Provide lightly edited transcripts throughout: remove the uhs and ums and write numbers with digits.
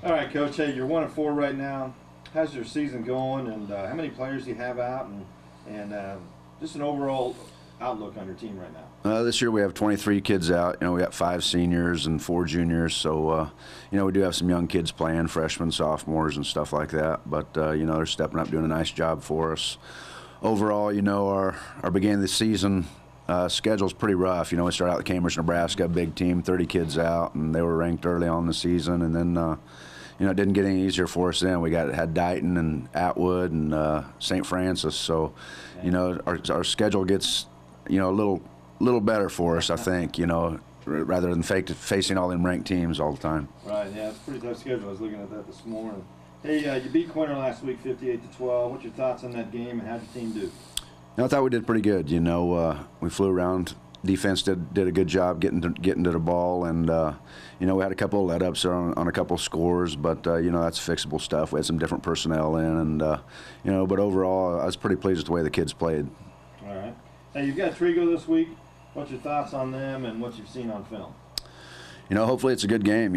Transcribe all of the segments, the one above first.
All right, Coach. Hey, you're 1-4 right now. How's your season going, and how many players do you have out, and just an overall outlook on your team right now? This year we have 23 kids out. We got 5 seniors and 4 juniors. So, we do have some young kids playing, freshmen, sophomores, and stuff like that. But, they're stepping up, doing a nice job for us. Overall, our beginning of the season schedule's pretty rough. We started out with Cambridge, Nebraska, big team, 30 kids out, and they were ranked early on in the season. And then, it didn't get any easier for us then. We had Dighton and Atwood and St. Francis. So, our schedule gets, a little better for us, I think, rather than facing all them ranked teams all the time. Right, yeah, it's a pretty tough schedule. I was looking at that this morning. Hey, you beat Quinter last week 58-12. What's your thoughts on that game, and how'd your team do? I thought we did pretty good. We flew around. Defense did a good job getting to the ball, and we had a couple of let-ups on a couple of scores, but that's fixable stuff. We had some different personnel in, and but overall, I was pretty pleased with the way the kids played. All right. Hey, you've got Trego this week. What's your thoughts on them and what you've seen on film? Hopefully it's a good game.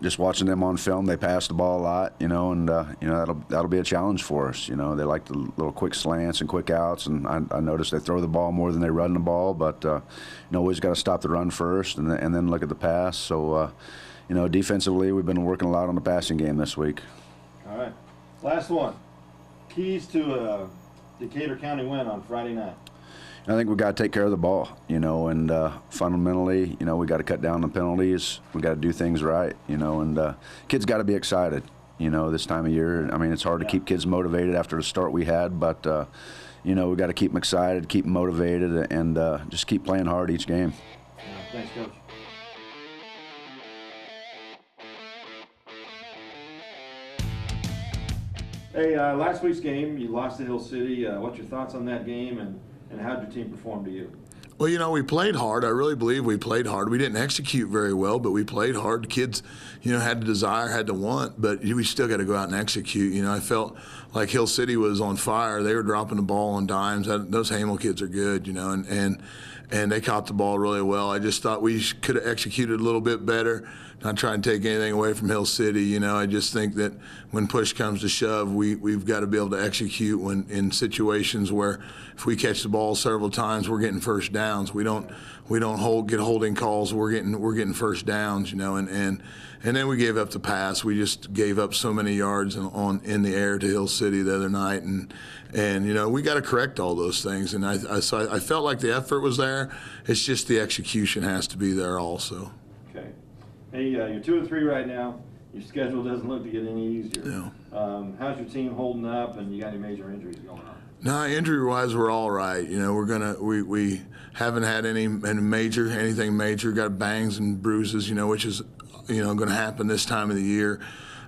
Just watching them on film, they pass the ball a lot. And that'll be a challenge for us. They like the little quick slants and quick outs, and I noticed they throw the ball more than they run the ball. But always got to stop the run first, and then look at the pass. So defensively, we've been working a lot on the passing game this week. All right, last one. Keys to a Decatur County win on Friday night. I think we got to take care of the ball, and fundamentally, we got to cut down the penalties. We got to do things right, and kids got to be excited, this time of year. I mean, it's hard to keep kids motivated after the start we had, but we got to keep them excited, keep them motivated, and just keep playing hard each game. Yeah, thanks, Coach. Hey, last week's game, you lost to Hill City. What's your thoughts on that game, and how did your team perform to you? Well, we played hard. I really believe we played hard. We didn't execute very well, but we played hard. The kids, had the desire, had the want, but we still got to go out and execute. I felt like Hill City was on fire. They were dropping the ball on dimes. Those Hamel kids are good, and they caught the ball really well. I just thought we could have executed a little bit better. Not trying to take anything away from Hill City. I just think that when push comes to shove, we've got to be able to execute when in situations where if we catch the ball several times, we're getting first downs. We don't get holding calls. We're getting first downs. And then we gave up the pass. We just gave up so many yards in the air to Hill City the other night, and we got to correct all those things. And I felt like the effort was there. It's just the execution has to be there also. Okay. Hey, you're 2-3 right now. Your schedule doesn't look to get any easier. No. How's your team holding up, and you got any major injuries going on? No, injury-wise, we're all right. We haven't had anything major. Got bangs and bruises, which is, going to happen this time of the year.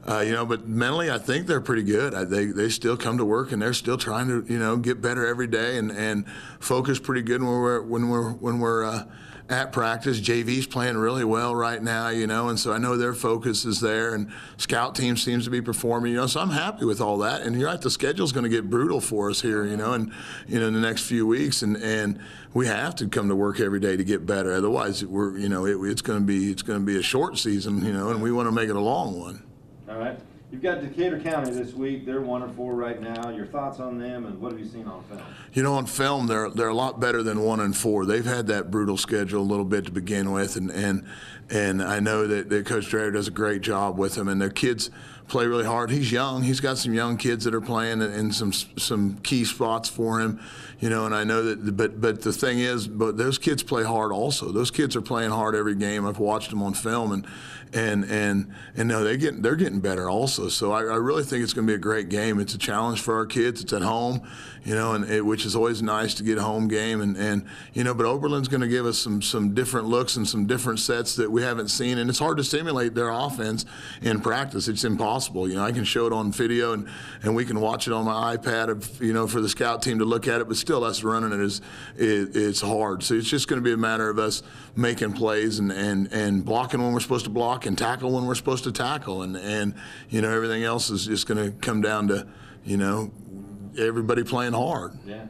But mentally, I think they're pretty good. They still come to work, and they're still trying to, get better every day and focus pretty good when we're at practice. JV's playing really well right now, and so I know their focus is there, and scout team seems to be performing, so I'm happy with all that. And you're right, the schedule's going to get brutal for us here, in the next few weeks, and we have to come to work every day to get better. Otherwise, it's going to be a short season, and we want to make it a long one. All right. You've got Decatur County this week. They're 1-4 right now. Your thoughts on them, and what have you seen on film? On film, they're a lot better than 1-4. They've had that brutal schedule a little bit to begin with, and I know that Coach Dreher does a great job with them, and their kids play really hard. He's young. He's got some young kids that are playing in some key spots for him, and I know that. But the thing is, but those kids play hard also. Those kids are playing hard every game. I've watched them on film, and no, they're getting better also. So I really think it's going to be a great game. It's a challenge for our kids. It's at home, which is always nice to get a home game, but Oberlin's going to give us some different looks and some different sets that we haven't seen, and it's hard to simulate their offense in practice. It's impossible. I can show it on video, and we can watch it on my iPad, for the scout team to look at it, but still us running it it's hard. So it's just going to be a matter of us making plays and blocking when we're supposed to block and tackle when we're supposed to tackle, and everything else is just going to come down to everybody playing hard. Yeah.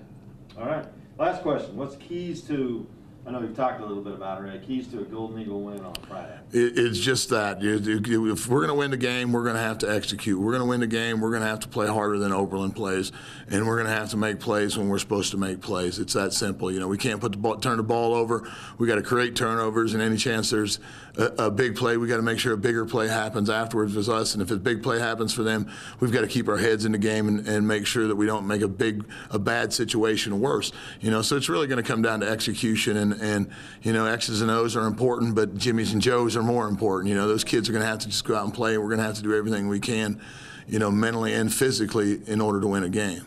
All right. Last question. What's keys to I know you've talked a little bit about it, right? Keys to a Golden Eagle win on Friday. It's just that. If we're going to win the game, we're going to have to execute. We're going to win the game, we're going to have to play harder than Oberlin plays, and we're going to have to make plays when we're supposed to make plays. It's that simple. We can't turn the ball over. We got to create turnovers, and any chance there's a big play, we got to make sure a bigger play happens afterwards with us. And if a big play happens for them, we've got to keep our heads in the game and make sure that we don't make a bad situation worse. So it's really going to come down to execution, and X's and O's are important, but Jimmy's and Joe's are more important. Those kids are going to have to just go out and play, and we're going to have to do everything we can, mentally and physically in order to win a game.